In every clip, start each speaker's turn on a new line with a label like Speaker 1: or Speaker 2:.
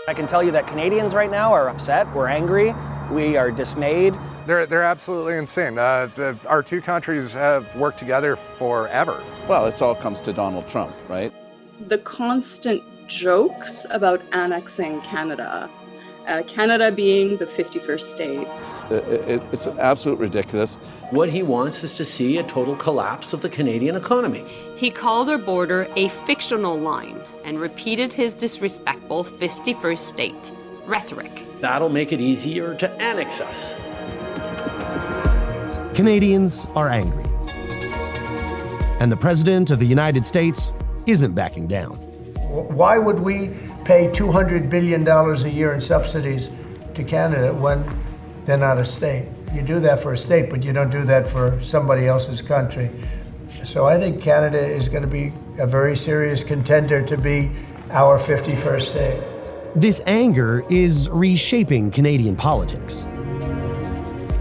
Speaker 1: I can tell you that Canadians right now are upset, we're angry, we are dismayed.
Speaker 2: They're absolutely insane. Our two countries have worked together forever.
Speaker 3: Well, it all comes to Donald Trump, right?
Speaker 4: The constant jokes about annexing Canada, Canada being the 51st state.
Speaker 3: It's absolutely ridiculous.
Speaker 5: What he wants is to see a total collapse of the Canadian economy.
Speaker 6: He called our border a fictional line and repeated his disrespectful 51st state rhetoric.
Speaker 5: That'll make it easier to annex us.
Speaker 7: Canadians are angry. And the President of the United States isn't backing down.
Speaker 8: Why would we pay $200 billion a year in subsidies to Canada when they're not a state? You do that for a state, but you don't do that for somebody else's country. So I think Canada is going to be a very serious contender to be our 51st state.
Speaker 7: This anger is reshaping Canadian politics.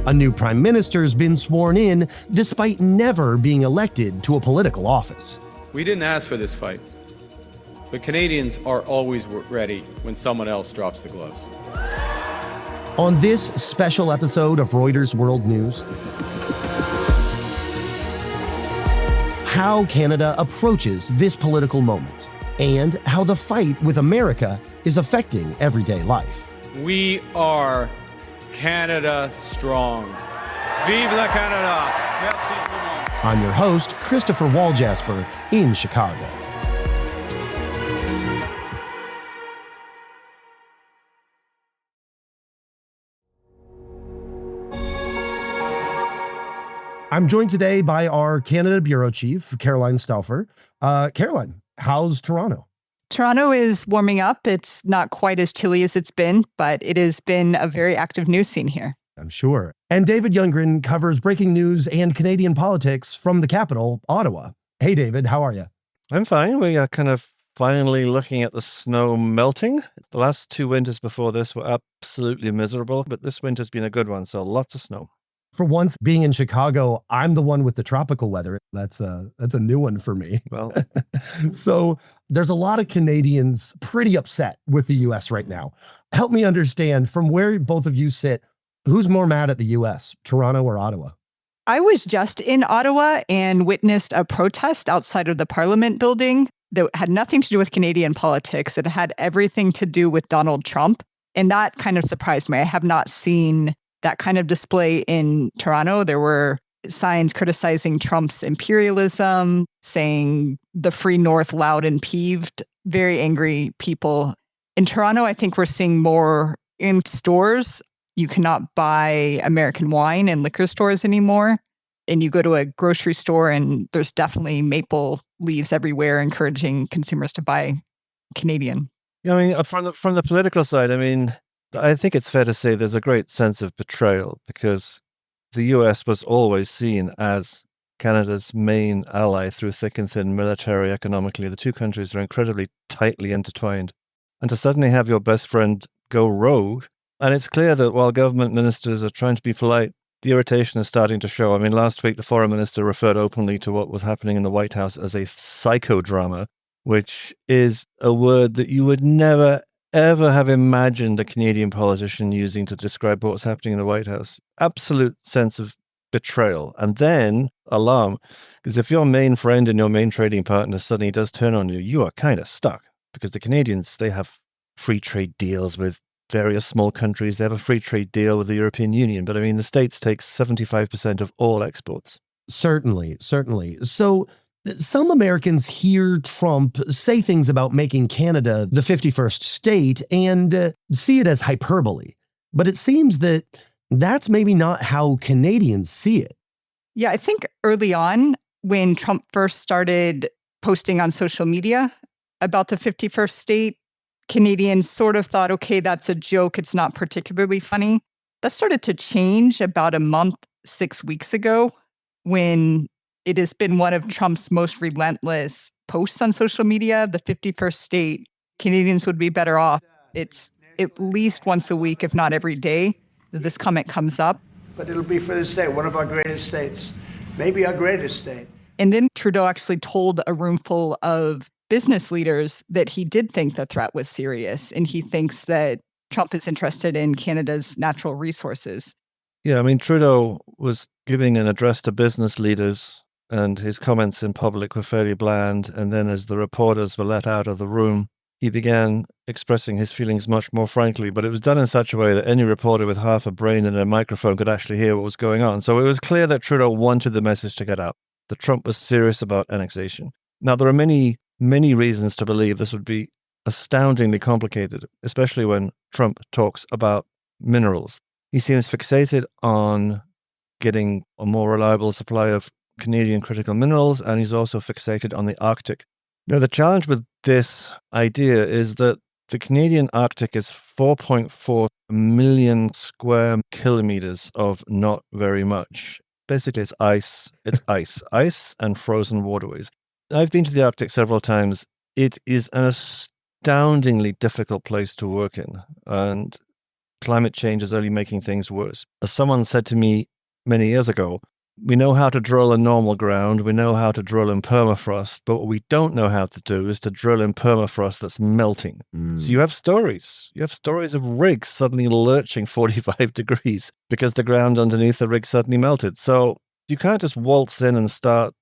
Speaker 7: A new prime minister's been sworn in despite never being elected to a political office.
Speaker 9: We didn't ask for this fight, but Canadians are always ready when someone else drops the gloves.
Speaker 7: On this special episode of Reuters World News, how Canada approaches this political moment and how the fight with America is affecting everyday life.
Speaker 9: We are Canada strong. Vive la Canada! Merci tout le monde.
Speaker 7: I'm your host, Christopher Waljasper, in Chicago. I'm joined today by our Canada Bureau Chief, Caroline Stauffer. Caroline, how's Toronto?
Speaker 10: Toronto is warming up. It's not quite as chilly as it's been, but it has been a very active news scene here.
Speaker 7: I'm sure. And David Youngren covers breaking news and Canadian politics from the capital, Ottawa. Hey, David, how are you?
Speaker 11: I'm fine. We are kind of finally looking at the snow melting. The last two winters before this were absolutely miserable, but this winter's been a good one, so lots of snow.
Speaker 7: For once, being in Chicago, I'm the one with the tropical weather. That's a new one for me.
Speaker 11: Well,
Speaker 7: so there's a lot of Canadians pretty upset with the U.S. right now. Help me understand, from where both of you sit, who's more mad at the U.S., Toronto or Ottawa?
Speaker 10: I was just in Ottawa and witnessed a protest outside of the Parliament building that had nothing to do with Canadian politics. It had everything to do with Donald Trump. And that kind of surprised me. I have not seen that kind of display in Toronto. There were signs criticizing Trump's imperialism, saying the free north loud and peeved, very angry people. In Toronto, I think we're seeing more in stores. You cannot buy American wine in liquor stores anymore. And you go to a grocery store and there's definitely maple leaves everywhere, encouraging consumers to buy Canadian.
Speaker 11: Yeah, I mean, from the political side, I mean, I think it's fair to say there's a great sense of betrayal because the US was always seen as Canada's main ally through thick and thin, military, economically. The two countries are incredibly tightly intertwined. And to suddenly have your best friend go rogue, and it's clear that while government ministers are trying to be polite, the irritation is starting to show. I mean, last week, the foreign minister referred openly to what was happening in the White House as a psychodrama, which is a word that you would never ever have imagined a Canadian politician using to describe what was happening in the White House. Absolute sense of betrayal. And then alarm, because if your main friend and your main trading partner suddenly does turn on you, you are kind of stuck. Because the Canadians, they have free trade deals with various small countries. They have a free trade deal with the European Union. But I mean, the States takes 75% of all exports.
Speaker 7: Certainly. So some Americans hear Trump say things about making Canada the 51st state and see it as hyperbole. But it seems that that's maybe not how Canadians see it.
Speaker 10: Yeah, I think early on, when Trump first started posting on social media about the 51st state, Canadians sort of thought, okay, that's a joke. It's not particularly funny. That started to change about a month, 6 weeks ago, when it has been one of Trump's most relentless posts on social media, the 51st state. Canadians would be better off. It's at least once a week, if not every day, that this comment comes up.
Speaker 8: But it'll be for the state, one of our greatest states, maybe our greatest state.
Speaker 10: And then Trudeau actually told a room full of business leaders that he did think the threat was serious, and he thinks that Trump is interested in Canada's natural resources.
Speaker 11: Yeah, I mean, Trudeau was giving an address to business leaders, and his comments in public were fairly bland. And then as the reporters were let out of the room, he began expressing his feelings much more frankly, but it was done in such a way that any reporter with half a brain and a microphone could actually hear what was going on. So it was clear that Trudeau wanted the message to get out, that Trump was serious about annexation. Now, there are many, many reasons to believe this would be astoundingly complicated, especially when Trump talks about minerals. He seems fixated on getting a more reliable supply of Canadian critical minerals, and he's also fixated on the Arctic. Now, the challenge with this idea is that the Canadian Arctic is 4.4 million square kilometers of not very much. Basically, it's ice. It's ice and frozen waterways. I've been to the Arctic several times. It is an astoundingly difficult place to work in, and climate change is only making things worse. As someone said to me many years ago, we know how to drill in normal ground, we know how to drill in permafrost, but what we don't know how to do is to drill in permafrost that's melting. So you have stories. You have stories of rigs suddenly lurching 45 degrees because the ground underneath the rig suddenly melted. So you can't just waltz in and start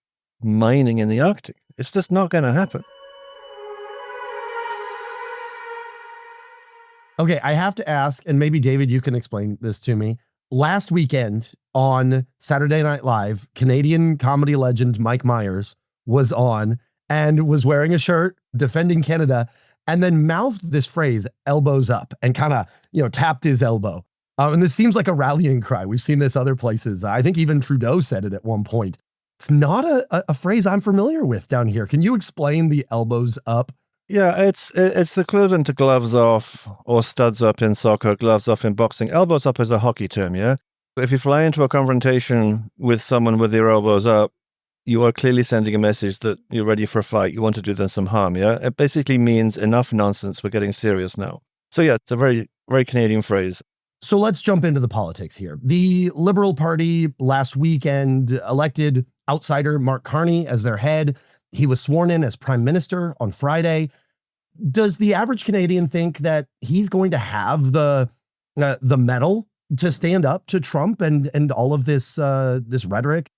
Speaker 11: mining in the Arctic. It's just not going to happen.
Speaker 7: Okay, I have to ask, and maybe David, you can explain this to me. Last weekend on Saturday Night Live, Canadian comedy legend Mike Myers was on and was wearing a shirt defending Canada, and then mouthed this phrase, elbows up, and kind of, tapped his elbow. And this seems like a rallying cry. We've seen this other places. I think even Trudeau said it at one point. It's not a phrase I'm familiar with down here. Can you explain the elbows up?
Speaker 11: Yeah, it's the equivalent to gloves off or studs up in soccer, gloves off in boxing. Elbows up is a hockey term, yeah? If you fly into a confrontation with someone with your elbows up, you are clearly sending a message that you're ready for a fight. You want to do them some harm, yeah? It basically means enough nonsense, we're getting serious now. So yeah, it's a very, very Canadian phrase.
Speaker 7: So let's jump into the politics here. The Liberal Party last weekend elected outsider Mark Carney as their head. He was sworn in as prime minister on Friday. Does the average Canadian think that he's going to have the mettle to stand up to Trump and all of this rhetoric?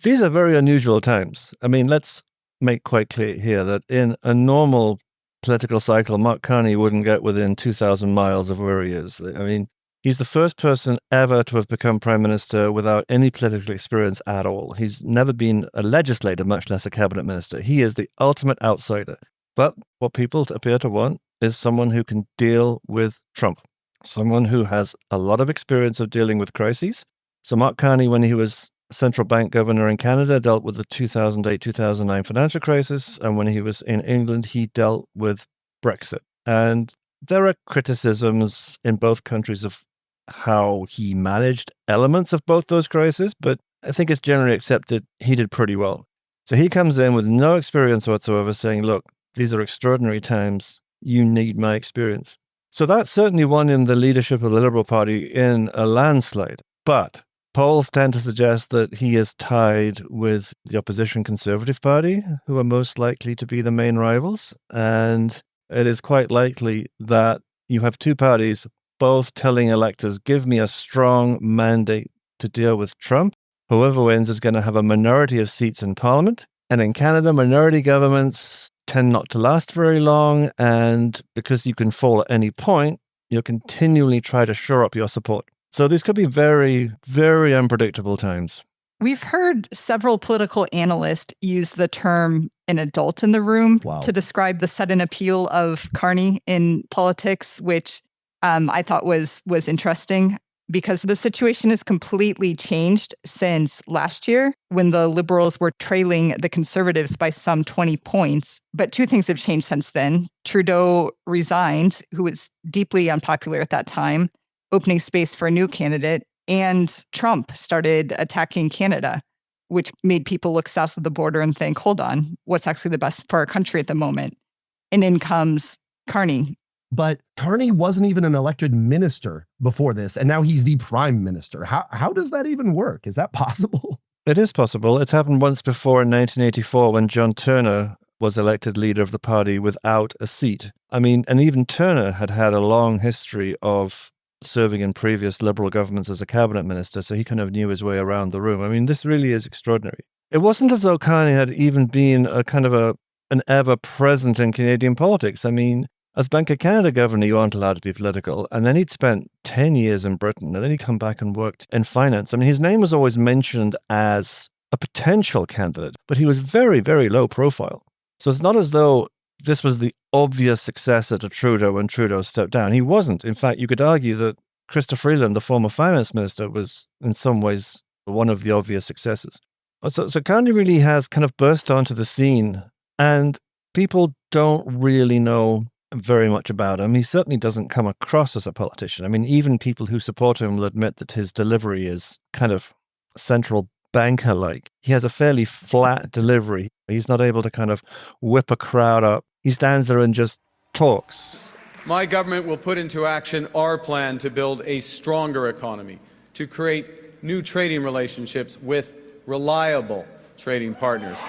Speaker 11: These are very unusual times. I mean, let's make quite clear here that in a normal political cycle, Mark Carney wouldn't get within 2,000 miles of where he is. I mean, he's the first person ever to have become prime minister without any political experience at all. He's never been a legislator, much less a cabinet minister. He is the ultimate outsider. But what people appear to want is someone who can deal with Trump, someone who has a lot of experience of dealing with crises. So Mark Carney, when he was central bank governor in Canada, dealt with the 2008-2009 financial crisis. And when he was in England, he dealt with Brexit. And there are criticisms in both countries of how he managed elements of both those crises, but I think it's generally accepted he did pretty well. So he comes in with no experience whatsoever, saying, look, these are extraordinary times. You need my experience. So that certainly won him the leadership of the Liberal Party in a landslide. But polls tend to suggest that he is tied with the opposition Conservative Party, who are most likely to be the main rivals. And it is quite likely that you have two parties both telling electors, give me a strong mandate to deal with Trump. Whoever wins is going to have a minority of seats in Parliament. And in Canada, minority governments tend not to last very long. And because you can fall at any point, you'll continually try to shore up your support. So these could be very, very unpredictable times.
Speaker 10: We've heard several political analysts use the term an adult in the room to describe the sudden appeal of Carney in politics, which I thought was interesting because the situation has completely changed since last year when the Liberals were trailing the Conservatives by some 20 points. But two things have changed since then. Trudeau resigned, who was deeply unpopular at that time, opening space for a new candidate, and Trump started attacking Canada, which made people look south of the border and think, hold on, what's actually the best for our country at the moment? And in comes Carney.
Speaker 7: But Carney wasn't even an elected minister before this, and now he's the prime minister. How does that even work? Is that possible?
Speaker 11: It is possible. It's happened once before in 1984 when John Turner was elected leader of the party without a seat. I mean, and even Turner had had a long history of serving in previous Liberal governments as a cabinet minister, so he kind of knew his way around the room. I mean, this really is extraordinary. It wasn't as though Carney had even been an ever-present in Canadian politics. I mean, as Bank of Canada governor, you aren't allowed to be political. And then he'd spent 10 years in Britain, and then he'd come back and worked in finance. I mean, his name was always mentioned as a potential candidate, but he was very, very low profile. So it's not as though this was the obvious successor to Trudeau when Trudeau stepped down. He wasn't. In fact, you could argue that Chrystia Freeland, the former finance minister, was in some ways one of the obvious successors. So Carney really has kind of burst onto the scene, and people don't really know very much about him. He certainly doesn't come across as a politician. I mean, even people who support him will admit that his delivery is kind of central banker-like. He has a fairly flat delivery. He's not able to kind of whip a crowd up. He stands there and just talks.
Speaker 9: My government will put into action our plan to build a stronger economy, to create new trading relationships with reliable trading partners.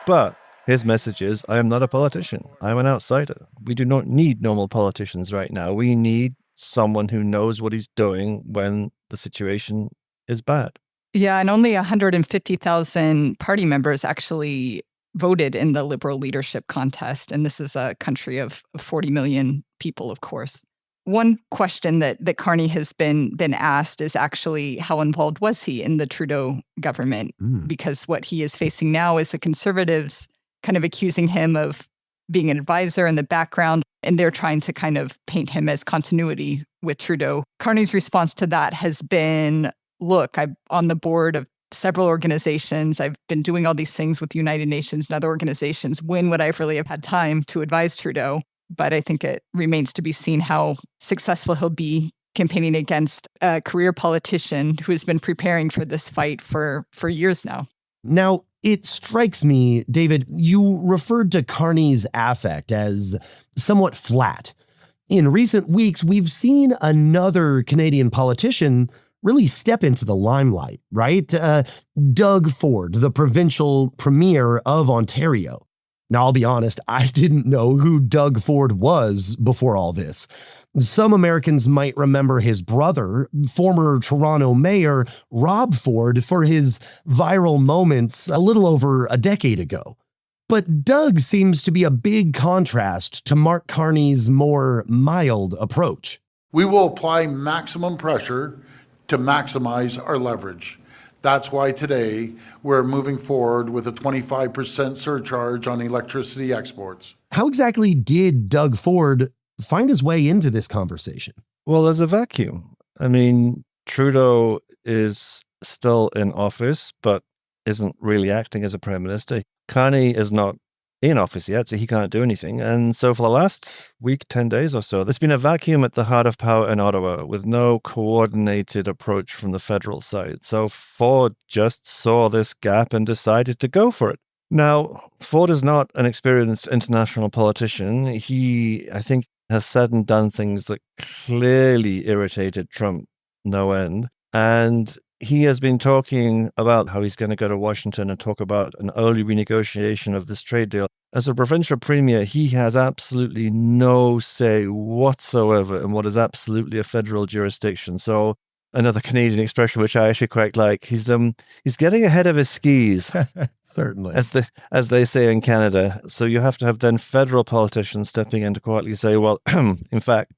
Speaker 11: But his message is, I am not a politician. I'm an outsider. We do not need normal politicians right now. We need someone who knows what he's doing when the situation is bad.
Speaker 10: Yeah, and only 150,000 party members actually voted in the Liberal leadership contest. And this is a country of 40 million people, of course. One question that Carney has been asked is actually how involved was he in the Trudeau government? Because what he is facing now is the Conservatives kind of accusing him of being an advisor in the background, and they're trying to kind of paint him as continuity with Trudeau. Carney's response to that has been, look, I'm on the board of several organizations. I've been doing all these things with the United Nations and other organizations. When would I really have had time to advise Trudeau? But I think it remains to be seen how successful he'll be campaigning against a career politician who has been preparing for this fight for years now.
Speaker 7: Now, it strikes me, David, you referred to Carney's affect as somewhat flat. In recent weeks, we've seen another Canadian politician really step into the limelight, right? Doug Ford, the provincial premier of Ontario. Now, I'll be honest, I didn't know who Doug Ford was before all this. Some Americans might remember his brother, former Toronto mayor Rob Ford, for his viral moments a little over a decade ago. But Doug seems to be a big contrast to Mark Carney's more mild approach.
Speaker 12: We will apply maximum pressure to maximize our leverage. That's why today we're moving forward with a 25% surcharge on electricity exports.
Speaker 7: How exactly did Doug Ford find his way into this conversation?
Speaker 11: Well, there's a vacuum. I mean, Trudeau is still in office, but isn't really acting as a prime minister. Carney is not in office yet, so he can't do anything. And so for the last week, 10 days or so, there's been a vacuum at the heart of power in Ottawa with no coordinated approach from the federal side. So Ford just saw this gap and decided to go for it. Now, Ford is not an experienced international politician. He, I think, has said and done things that clearly irritated Trump no end. And he has been talking about how he's going to go to Washington and talk about an early renegotiation of this trade deal. As a provincial premier, he has absolutely no say whatsoever in what is absolutely a federal jurisdiction. So another Canadian expression, which I actually quite like, he's getting ahead of his skis.
Speaker 7: Certainly.
Speaker 11: As they say in Canada. So you have to have then federal politicians stepping in to quietly say, well, in fact,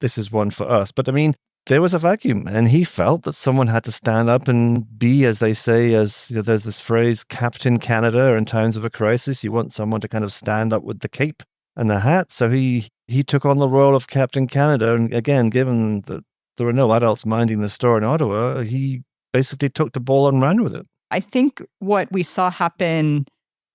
Speaker 11: this is one for us. But I mean, there was a vacuum, and he felt that someone had to stand up and be, as they say, as you know, there's this phrase, Captain Canada. In times of a crisis, you want someone to kind of stand up with the cape and the hat. So he took on the role of Captain Canada. And again, given that there were no adults minding the store in Ottawa, he basically took the ball and ran with it.
Speaker 10: I think what we saw happen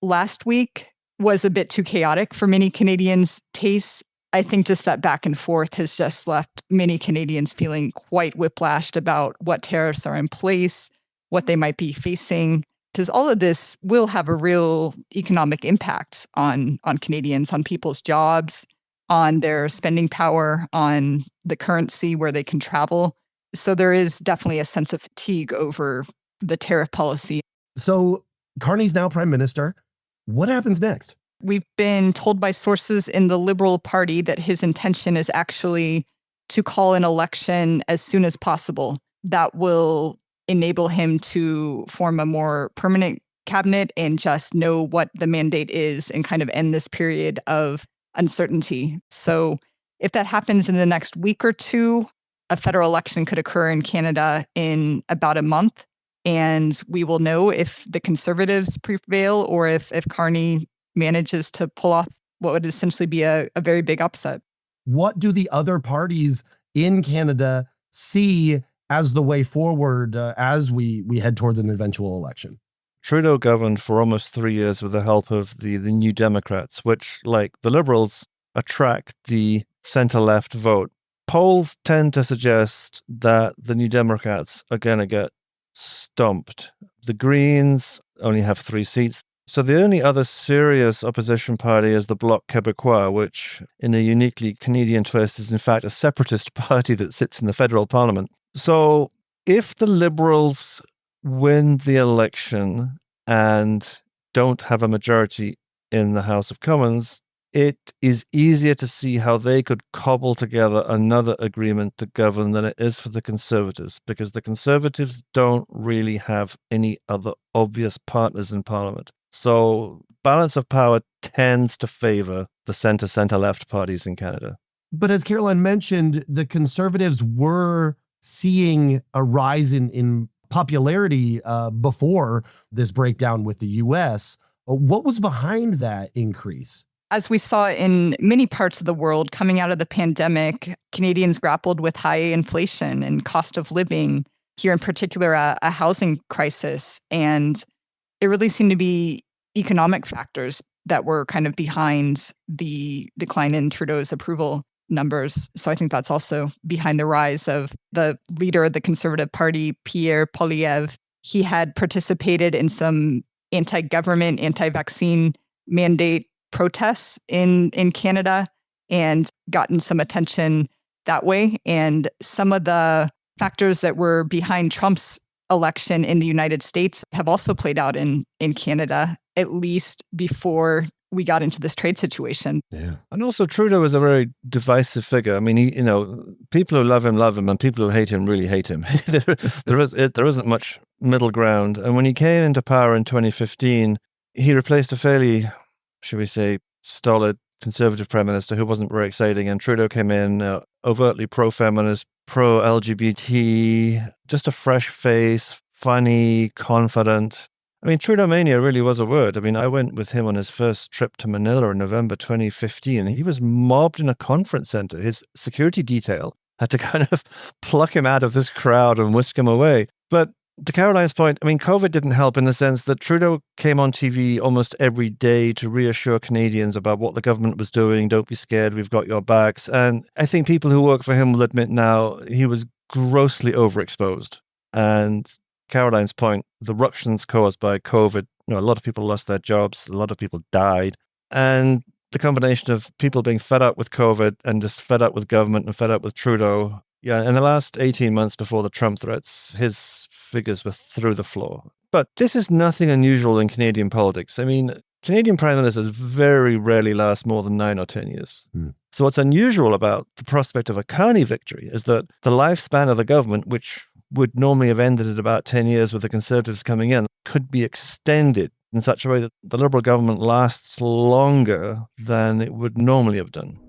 Speaker 10: last week was a bit too chaotic for many Canadians' tastes. I think just that back and forth has just left many Canadians feeling quite whiplashed about what tariffs are in place, what they might be facing, because all of this will have a real economic impact on Canadians, on people's jobs, on their spending power, on the currency where they can travel. So there is definitely a sense of fatigue over the tariff policy.
Speaker 7: So Carney's now prime minister. What happens next?
Speaker 10: We've been told by sources in the Liberal Party that his intention is actually to call an election as soon as possible. That will enable him to form a more permanent cabinet and just know what the mandate is and kind of end this period of uncertainty. So if that happens in the next week or two, a federal election could occur in Canada in about a month. And we will know if the Conservatives prevail or if Carney manages to pull off what would essentially be a very big upset.
Speaker 7: What do the other parties in Canada see as the way forward as we head toward an eventual election?
Speaker 11: Trudeau governed for almost 3 years with the help of the New Democrats, which, like the Liberals, attract the center-left vote. Polls tend to suggest that the New Democrats are going to get stumped. The Greens only have 3 seats. So the only other serious opposition party is the Bloc Québécois, which, in a uniquely Canadian twist, is in fact a separatist party that sits in the federal parliament. So if the Liberals win the election and don't have a majority in the House of Commons, it is easier to see how they could cobble together another agreement to govern than it is for the Conservatives, because the Conservatives don't really have any other obvious partners in Parliament. So balance of power tends to favor the center-left parties in Canada.
Speaker 7: But as Caroline mentioned, the Conservatives were seeing a rise in popularity before this breakdown with the U.S. What was behind that increase?
Speaker 10: As we saw in many parts of the world coming out of the pandemic, Canadians grappled with high inflation and cost of living, here in particular, a housing crisis. And it really seemed to be economic factors that were kind of behind the decline in Trudeau's approval numbers. So I think that's also behind the rise of the leader of the Conservative Party, Pierre Poilievre. He had participated in some anti-government, anti-vaccine mandate protests in Canada and gotten some attention that way. And some of the factors that were behind Trump's election in the United States have also played out in Canada, at least before we got into this trade situation.
Speaker 7: Yeah.
Speaker 11: And also Trudeau is a very divisive figure. I mean, people who love him, and people who hate him really hate him. there isn't much middle ground. And when he came into power in 2015, he replaced a fairly, should we say, stolid Conservative Prime Minister who wasn't very exciting. And Trudeau came in overtly pro-feminist, pro-LGBT, just a fresh face, funny, confident. I mean, Trudeau mania really was a word. I mean, I went with him on his first trip to Manila in November 2015. He was mobbed in a conference center. His security detail had to kind of pluck him out of this crowd and whisk him away. But to Caroline's point, I mean, COVID didn't help in the sense that Trudeau came on TV almost every day to reassure Canadians about what the government was doing. Don't be scared, we've got your backs. And I think people who work for him will admit now he was grossly overexposed. And Caroline's point, the ructions caused by COVID, a lot of people lost their jobs, a lot of people died. And the combination of people being fed up with COVID and just fed up with government and fed up with Trudeau. Yeah, in the last 18 months before the Trump threats, his figures were through the floor. But this is nothing unusual in Canadian politics. I mean, Canadian prime ministers very rarely last more than 9 or 10 years. So what's unusual about the prospect of a Carney victory is that the lifespan of the government, which would normally have ended at about 10 years with the Conservatives coming in, could be extended in such a way that the Liberal government lasts longer than it would normally have done.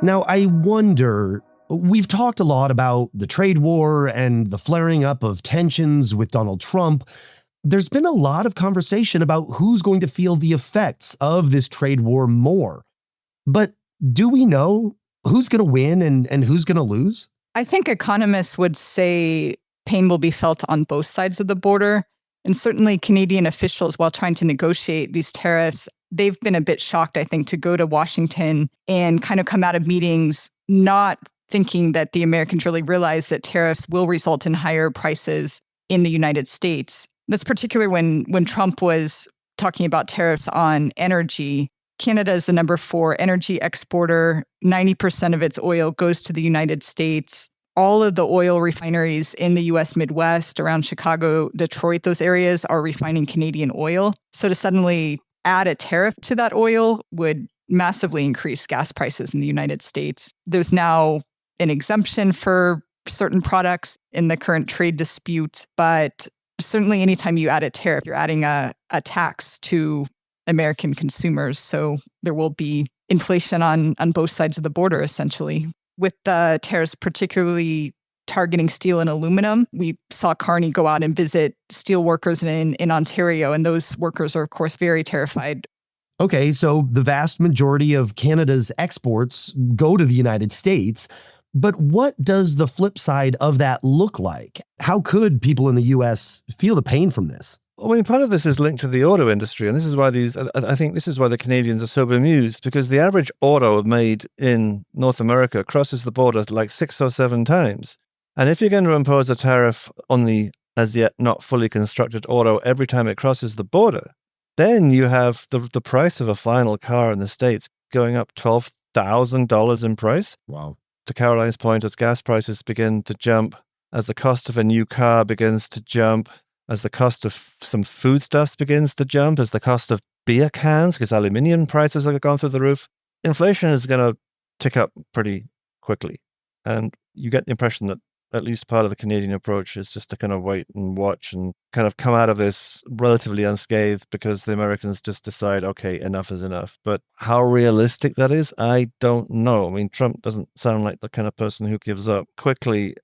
Speaker 7: Now, I wonder, we've talked a lot about the trade war and the flaring up of tensions with Donald Trump. There's been a lot of conversation about who's going to feel the effects of this trade war more. But do we know who's going to win and who's going to lose?
Speaker 10: I think economists would say pain will be felt on both sides of the border. And certainly Canadian officials, while trying to negotiate these tariffs, they've been a bit shocked, I think, to go to Washington and kind of come out of meetings not thinking that the Americans really realize that tariffs will result in higher prices in the United States. That's particularly when Trump was talking about tariffs on energy. Canada is the number 4 energy exporter. 90% of its oil goes to the United States. all of the oil refineries in the US Midwest, around Chicago, Detroit, those areas are refining Canadian oil. So to suddenly add a tariff to that oil would massively increase gas prices in the United States. There's now an exemption for certain products in the current trade dispute, but certainly anytime you add a tariff, you're adding a tax to American consumers. So there will be inflation on both sides of the border, essentially. With the tariffs particularly targeting steel and aluminum, we saw Carney go out and visit steel workers in Ontario, and those workers are, of course, very terrified.
Speaker 7: Okay, so the vast majority of Canada's exports go to the United States. But what does the flip side of that look like? How could people in the U.S. feel the pain from this?
Speaker 11: I mean, part of this is linked to the auto industry, and this is why I think this is why the Canadians are so bemused, because the average auto made in North America crosses the border like 6 or 7 times. And if you're going to impose a tariff on the as yet not fully constructed auto every time it crosses the border, then you have the price of a final car in the States going up $12,000 in price.
Speaker 7: Wow.
Speaker 11: To Caroline's point, as gas prices begin to jump, as the cost of a new car begins to jump, as the cost of some foodstuffs begins to jump, as the cost of beer cans, because aluminium prices have gone through the roof, inflation is going to tick up pretty quickly. And you get the impression that at least part of the Canadian approach is just to kind of wait and watch and kind of come out of this relatively unscathed because the Americans just decide, okay, enough is enough. But how realistic that is, I don't know. I mean, Trump doesn't sound like the kind of person who gives up quickly.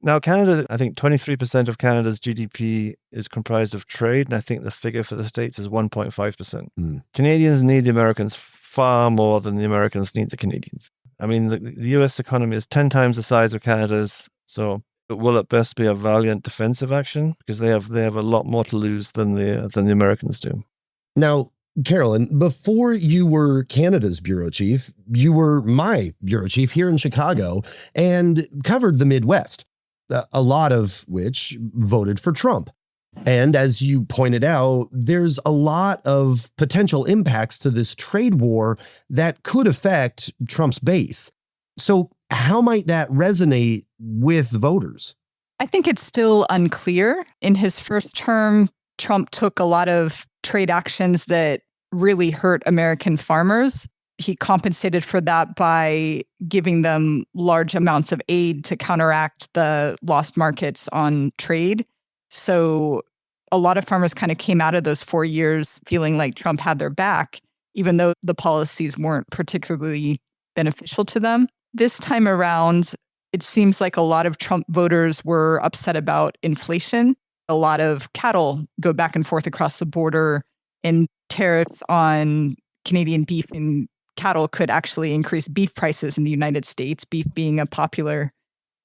Speaker 11: Now, Canada, I think 23% of Canada's GDP is comprised of trade, and I think the figure for the States is 1.5%. Canadians need the Americans far more than the Americans need the Canadians. I mean, the US economy is 10 times the size of Canada's, so it will at best be a valiant defensive action because they have a lot more to lose than the Americans do.
Speaker 7: Now, Carolyn, before you were Canada's bureau chief, you were my bureau chief here in Chicago and covered the Midwest, a lot of which voted for Trump. And as you pointed out, there's a lot of potential impacts to this trade war that could affect Trump's base. So how might that resonate with voters?
Speaker 10: I think it's still unclear. In his first term, Trump took a lot of trade actions that really hurt American farmers. He compensated for that by giving them large amounts of aid to counteract the lost markets on trade. So a lot of farmers kind of came out of those 4 years feeling like Trump had their back, even though the policies weren't particularly beneficial to them. This time around, it seems like a lot of Trump voters were upset about inflation. A lot of cattle go back and forth across the border, and tariffs on Canadian beef and cattle could actually increase beef prices in the United States, beef being a popular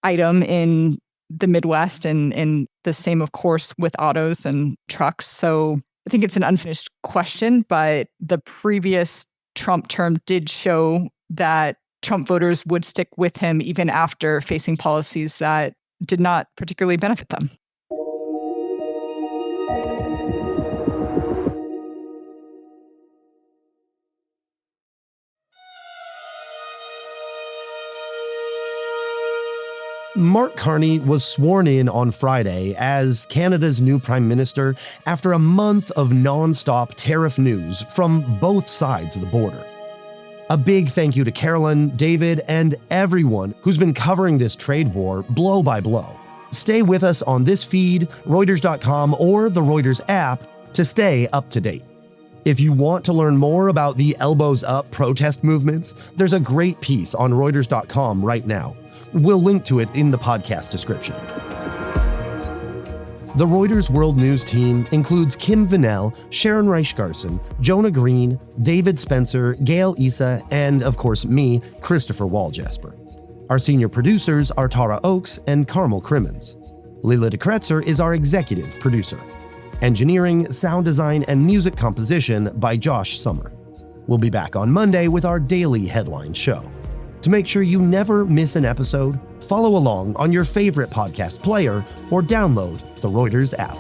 Speaker 10: item in the Midwest, and the same, of course, with autos and trucks. So I think it's an unfinished question, but the previous Trump term did show that Trump voters would stick with him even after facing policies that did not particularly benefit them.
Speaker 7: Mark Carney was sworn in on Friday as Canada's new prime minister after a month of nonstop tariff news from both sides of the border. A big thank you to Carolyn, David, and everyone who's been covering this trade war blow by blow. Stay with us on this feed, Reuters.com, or the Reuters app to stay up to date. If you want to learn more about the elbows up protest movements, there's a great piece on Reuters.com right now. We'll link to it in the podcast description. The Reuters World News team includes Kim Vanell, Sharon Reichgarson, Jonah Green, David Spencer, Gail Issa, and, of course, me, Christopher Walljasper. Our senior producers are Tara Oakes and Carmel Crimmins. Lila DeKretzer is our executive producer. Engineering, sound design, and music composition by Josh Summer. We'll be back on Monday with our daily headline show. To make sure you never miss an episode, follow along on your favorite podcast player or download the Reuters app.